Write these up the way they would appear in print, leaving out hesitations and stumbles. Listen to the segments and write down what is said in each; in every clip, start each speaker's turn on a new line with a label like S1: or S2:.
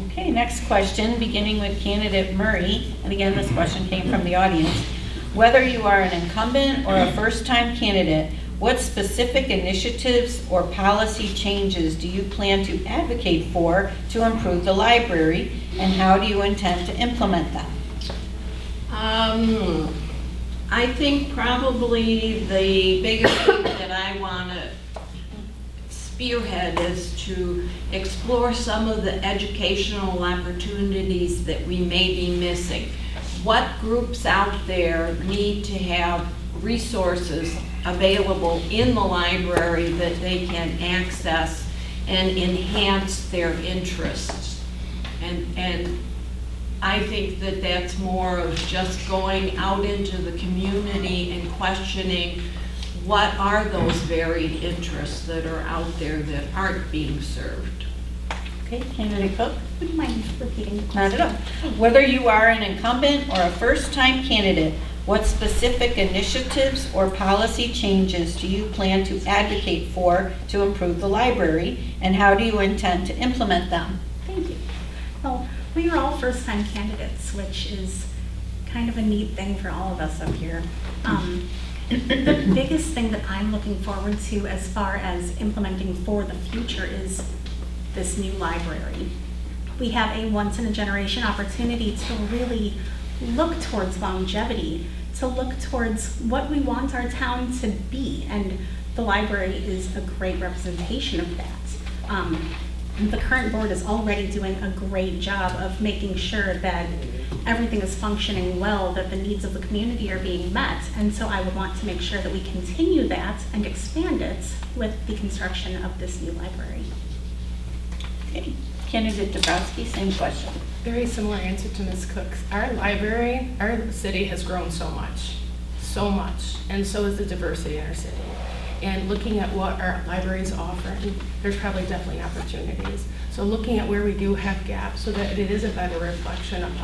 S1: Okay, next question, beginning with candidate Murray. And again, this question came from the audience. Whether you are an incumbent or a first-time candidate, what specific initiatives or policy changes do you plan to advocate for to improve the library, and how do you intend to implement them?
S2: I think probably the biggest thing that I want to spearhead is to explore some of the educational opportunities that we may be missing. What groups out there need to have resources available in the library that they can access and enhance their interests? And I think that that's more of just going out into the community and questioning what are those varied interests that are out there that aren't being served.
S1: Okay, candidate Cook?
S3: Would you mind repeating the
S1: Not
S3: question?
S1: at all. Whether you are an incumbent or a first-time candidate, what specific initiatives or policy changes do you plan to advocate for to improve the library, and how do you intend to implement them?
S3: Thank you. Well, we are all first-time candidates, which is kind of a neat thing for all of us up here. The biggest thing that I'm looking forward to as far as implementing for the future is this new library. We have a once-in-a-generation opportunity to really look towards longevity, to look towards what we want our town to be, and the library is a great representation of that. The current board is already doing a great job of making sure that everything is functioning well, that the needs of the community are being met, and so I would want to make sure that we continue that and expand it with the construction of this new library.
S1: Okay, candidate Dabrowski, same question.
S4: Very similar answer to Ms. Cook's. Our library, our city has grown so much, and so is the diversity in our city. And looking at what our libraries offer, there's probably definitely opportunities. So looking at where we do have gaps so that it is a better reflection of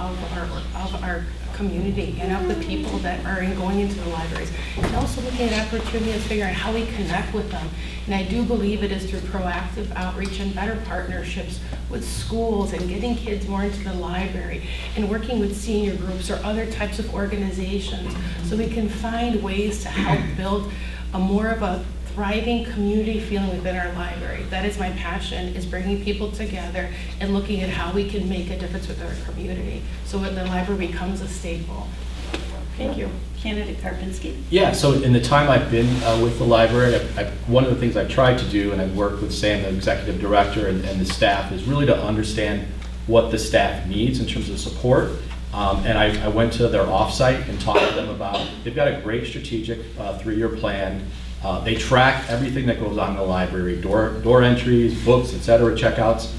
S4: our community and of the people that are going into the libraries. And also looking at opportunities, figuring out how we connect with them. And I do believe it is through proactive outreach and better partnerships with schools and getting kids more into the library and working with senior groups or other types of organizations so we can find ways to help build a more of a thriving community feeling within our library. That is my passion, is bringing people together and looking at how we can make a difference with our community so that the library becomes a staple. Thank you.
S1: Candidate Karpinski?
S5: Yeah, so in the time I've been with the library, one of the things I've tried to do, and I've worked with Sam, the executive director, and the staff, is really to understand what the staff needs in terms of support. And I went to their offsite and talked to them about, they've got a great strategic 3-year plan. They track everything that goes on in the library, door entries, books, et cetera, checkouts.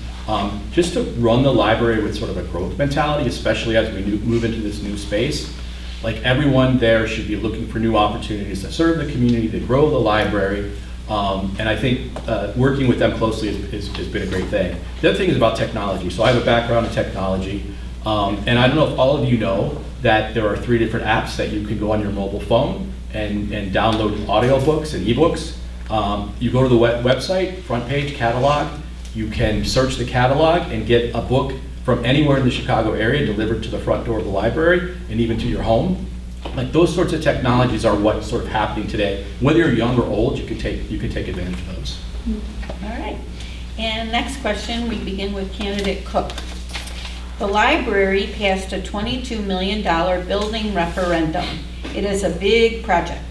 S5: Just to run the library with sort of a growth mentality, especially as we move into this new space. Like, everyone there should be looking for new opportunities to serve the community, to grow the library. And I think working with them closely has been a great thing. The other thing is about technology. So I have a background in technology. And I don't know if all of you know that there are 3 different apps that you can go on your mobile phone and download audiobooks and ebooks. You go to the website, front page, catalog. You can search the catalog and get a book from anywhere in the Chicago area delivered to the front door of the library and even to your home. Like, those sorts of technologies are what's sort of happening today. Whether you're young or old, you can take advantage of those.
S1: All right. And next question, we begin with candidate Cook. The library passed a $22 million building referendum. It is a big project.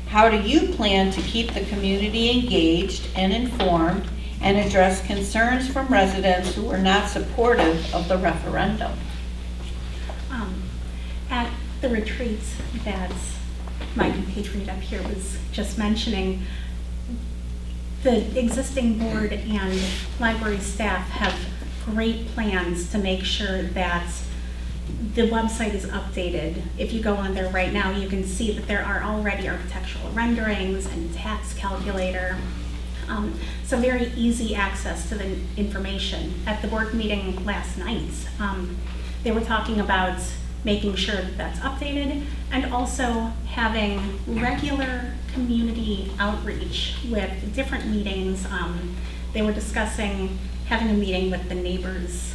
S1: How do you plan to keep the community engaged and informed and address concerns from residents who are not supportive of the referendum?
S3: At the retreat that my compatriot up here was just mentioning, the existing board and library staff have great plans to make sure that the website is updated. If you go on there right now, you can see that there are already architectural renderings and tax calculator. So very easy access to the information. At the board meeting last night, they were talking about making sure that that's updated and also having regular community outreach with different meetings. They were discussing having a meeting with the neighbors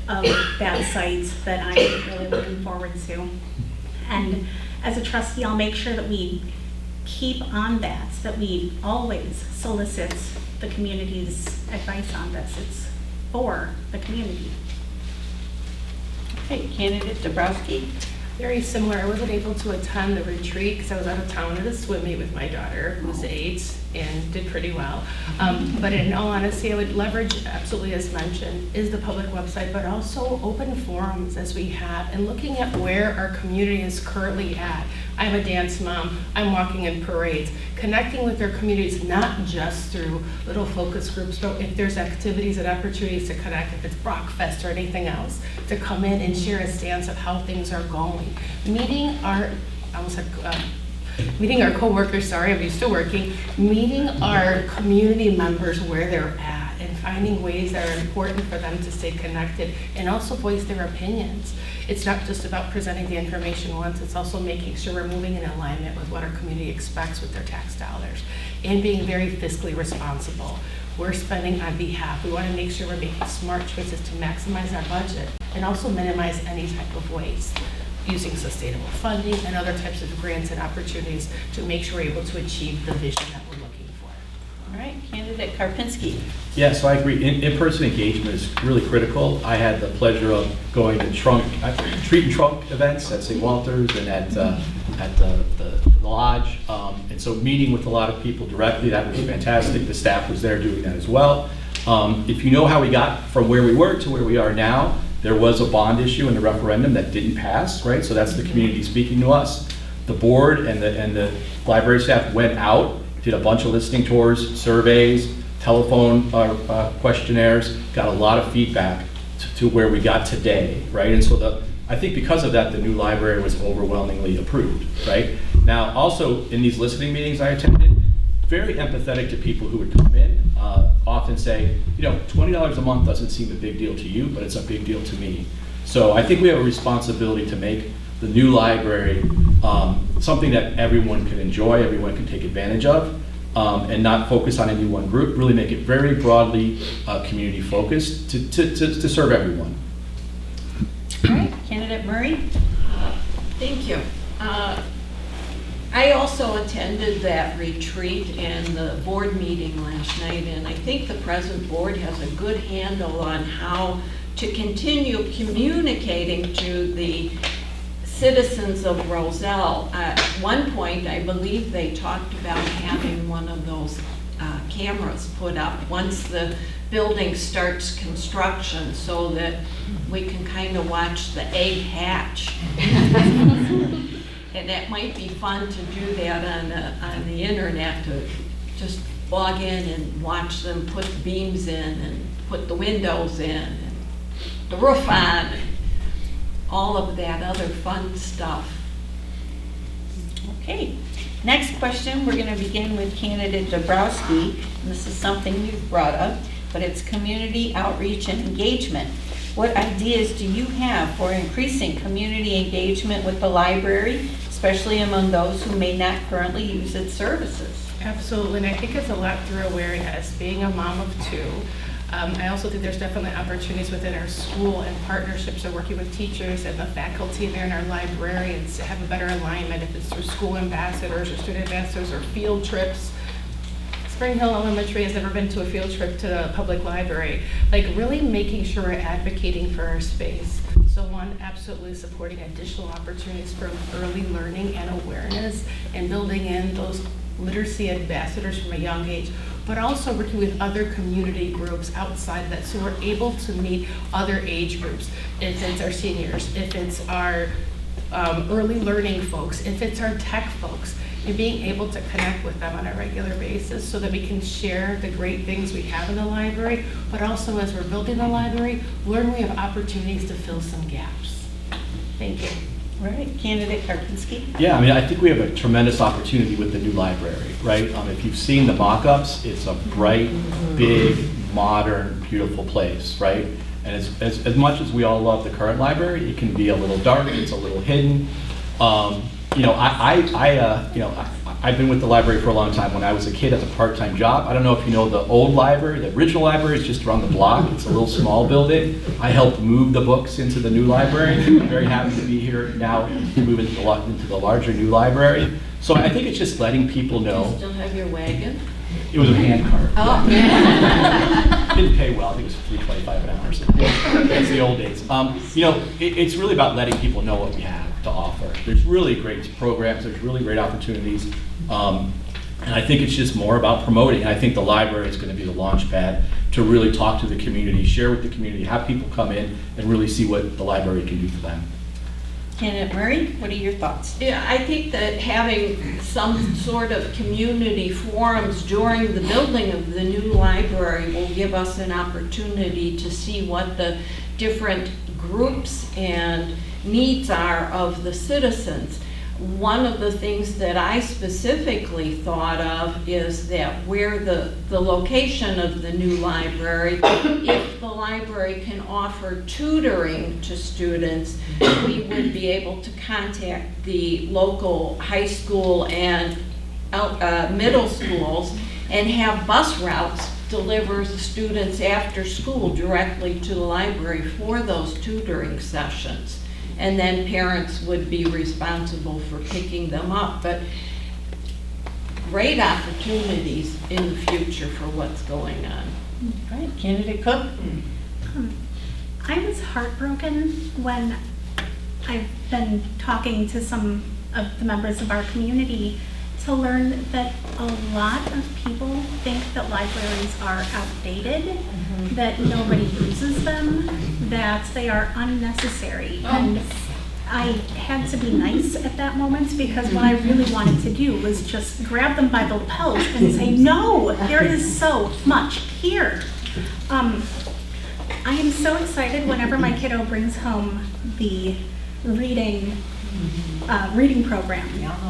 S3: of that site that I'm really looking forward to. And as a trustee, I'll make sure that we keep on that we always solicit the community's advice on this. It's for the community.
S1: Okay, candidate Dabrowski.
S4: Very similar. I wasn't able to attend the retreat because I was out of town at a swim meet with my daughter, who's 8, and did pretty well. But in all honesty, I would leverage, absolutely as mentioned, is the public website, but also open forums as we have, and looking at where our community is currently at. I'm a dance mom. I'm walking in parades, connecting with their communities, not just through little focus groups, but if there's activities and opportunities to connect, if it's Brockfest or anything else, to come in and share a stance of how things are going. Meeting our coworkers, sorry, I'm used to working, meeting our community members where they're at and finding ways that are important for them to stay connected and also voice their opinions. It's not just about presenting the information once, it's also making sure we're moving in alignment with what our community expects with their tax dollars and being very fiscally responsible. We're spending on behalf. We want to make sure we're making smart choices to maximize our budget and also minimize any type of waste, using sustainable funding and other types of grants and opportunities to make sure we're able to achieve the vision that we're looking for.
S1: All right, candidate Karpinski.
S5: Yeah, so I agree. In-person engagement is really critical. I had the pleasure of going to treat and trunk events at St. Walter's and at the lodge. And so meeting with a lot of people directly, that was fantastic. The staff was there doing that as well. If you know how we got from where we were to where we are now, there was a bond issue in the referendum that didn't pass, right? So that's the community speaking to us. The board and the library staff went out, did a bunch of listening tours, surveys, telephone questionnaires, got a lot of feedback to where we got today, right? And so I think because of that, the new library was overwhelmingly approved, right? Now, also in these listening meetings I attended, very empathetic to people who would come in, often say, $20 a month doesn't seem a big deal to you, but it's a big deal to me. So I think we have a responsibility to make the new library something that everyone can enjoy, everyone can take advantage of, and not focus on any one group, really make it very broadly community focused to serve everyone.
S1: All right, candidate Murray.
S2: Thank you. I also attended that retreat and the board meeting last night, and I think the present board has a good handle on how to continue communicating to the citizens of Roselle. At one point, I believe they talked about having one of those cameras put up once the building starts construction so that we can kind of watch the egg hatch. And that might be fun to do that on the internet, to just log in and watch them put the beams in and put the windows in and the roof on and all of that other fun stuff.
S1: Okay, next question, we're going to begin with candidate Dabrowski. And this is something you've brought up, but it's community outreach and engagement. What ideas do you have for increasing community engagement with the library, especially among those who may not currently use its services?
S4: Absolutely, and I think it's a lot through awareness. Being a mom of 2, I also think there's definitely opportunities within our school and partnerships of working with teachers and the faculty there and our librarians to have a better alignment, if it's through school ambassadors or student ambassadors or field trips. Spring Hill Elementary has never been to a field trip to the public library. Like really making sure we're advocating for our space. So one, absolutely supporting additional opportunities for early learning and awareness and building in those literacy ambassadors from a young age, but also working with other community groups outside that so we're able to meet other age groups. If it's our seniors, if it's our early learning folks, if it's our tech folks, and being able to connect with them on a regular basis so that we can share the great things we have in the library, but also as we're building the library, learn we have opportunities to fill some gaps. Thank you.
S1: All right, candidate Karpinski.
S5: Yeah, I mean, I think we have a tremendous opportunity with the new library, right? If you've seen the mock-ups, it's a bright, big, modern, beautiful place, right? And as much as we all love the current library, it can be a little dark, it's a little hidden. I've been with the library for a long time. When I was a kid as a part-time job, I don't know if you know the old library, the original library is just around the block. It's a little small building. I helped move the books into the new library. I'm very happy to be here now to move into the larger new library. So I think it's just letting people
S2: Do you
S5: know.
S2: still have your wagon?
S5: It was a hand cart.
S2: Oh.
S5: Didn't pay well. I think it was $3.25 an hour. So that's the old days. You know, it's really about letting people know what we have to offer. There's really great programs. There's really great opportunities. And I think it's just more about promoting. I think the library is going to be the launch pad to really talk to the community, share with the community, have people come in and really see what the library can do for them.
S1: Candidate Murray, what are your thoughts?
S2: Yeah, I think that having some sort of community forums during the building of the new library will give us an opportunity to see what the different groups and needs are of the citizens. One of the things that I specifically thought of is that where the location of the new library, if the library can offer tutoring to students, we would be able to contact the local high school and middle schools and have bus routes deliver students after school directly to the library for those tutoring sessions. And then parents would be responsible for picking them up. But great opportunities in the future for what's going on.
S1: All right, Candidate Cook?
S3: I was heartbroken when I've been talking to some of the members of our community to learn that a lot of people think that libraries are outdated, that nobody uses them, that they are unnecessary. And I had to be nice at that moment because what I really wanted to do was just grab them by the lapels and say, no, there is so much here. I am so excited whenever my kiddo brings home the reading program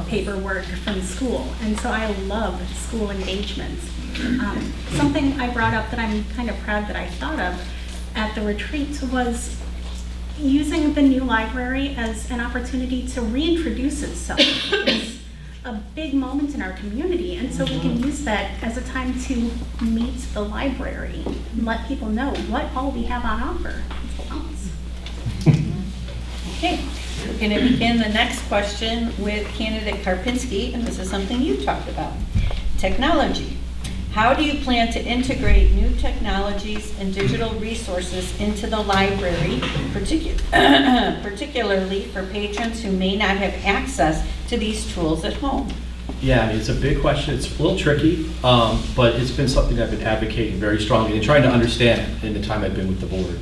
S3: paperwork from school, and so I love school engagements. Something I brought up that I'm kind of proud that I thought of at the retreat was using the new library as an opportunity to reintroduce itself. It's a big moment in our community, and so we can use that as a time to meet the library and let people know what all we have on offer. It's lots.
S1: Okay, we're going to begin the next question with Candidate Karpinski, and this is something you talked about. Technology. How do you plan to integrate new technologies and digital resources into the library, particularly for patrons who may not have access to these tools at home?
S5: Yeah, I mean, it's a big question. It's a little tricky, but it's been something I've been advocating very strongly and trying to understand in the time I've been with the board.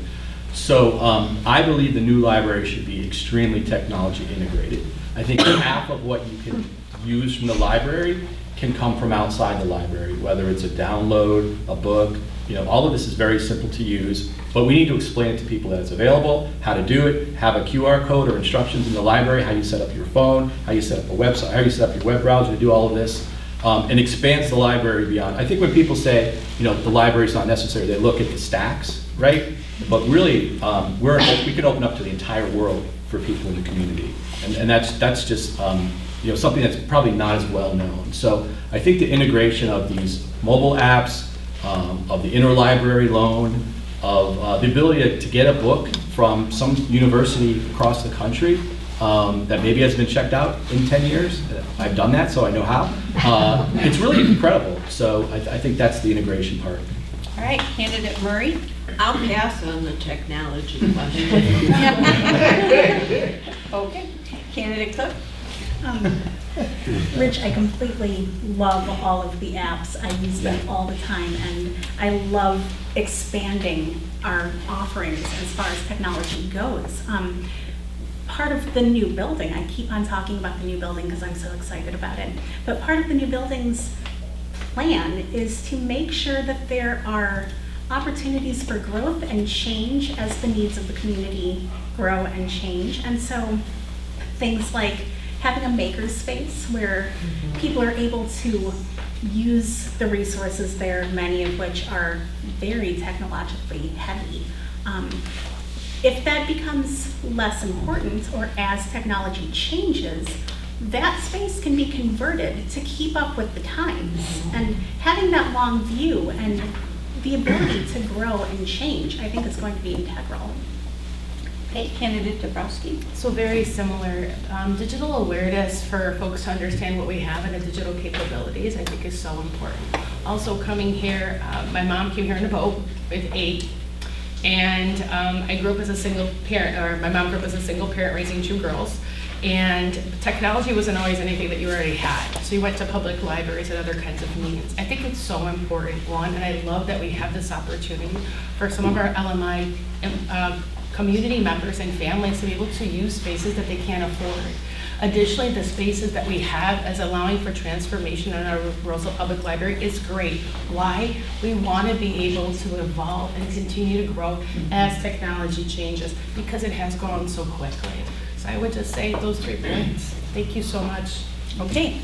S5: So I believe the new library should be extremely technology integrated. I think half of what you can use from the library can come from outside the library, whether it's a download, a book, you know, all of this is very simple to use, but we need to explain it to people that it's available, how to do it, have a QR code or instructions in the library, how you set up your phone, how you set up a website, how you set up your web browser to do all of this, and expands the library beyond. I think when people say, you know, the library's not necessary, they look at the stacks, right? But really, we can open up to the entire world for people in the community, and that's just you know, something that's probably not as well known. So I think the integration of these mobile apps, of the interlibrary loan, of the ability to get a book from some university across the country that maybe has been checked out in 10 years. I've done that, so I know how. It's really incredible. So I think that's the integration part.
S1: All right, Candidate Murray?
S2: I'll pass on the technology question.
S1: Okay. Candidate Cook?
S3: Rich, I completely love all of the apps. I use them all the time, and I love expanding our offerings as far as technology goes. Part of the new building, I keep on talking about the new building because I'm so excited about it, but part of the new building's plan is to make sure that there are opportunities for growth and change as the needs of the community grow and change. And so things like having a makerspace where people are able to use the resources there, many of which are very technologically heavy. If that becomes less important, or as technology changes, that space can be converted to keep up with the times. And having that long view and the ability to grow and change, I think is going to be integral.
S1: Okay, candidate Dabrowski.
S4: So very similar. Digital awareness for folks to understand what we have and the digital capabilities, I think, is so important. Also coming here, my mom came here in a boat with 8, and I grew up as a single parent, or my mom grew up as a single parent raising 2 girls, and technology wasn't always anything that you already had. So you went to public libraries and other kinds of means. I think it's so important, one, and I love that we have this opportunity for some of our LMI community members and families to be able to use spaces that they can't afford. Additionally, the spaces that we have as allowing for transformation in our Roselle Public Library is great. Why? We want to be able to evolve and continue to grow as technology changes, because it has gone so quickly. So I would just say those 3 points. Thank you so much.
S1: Okay.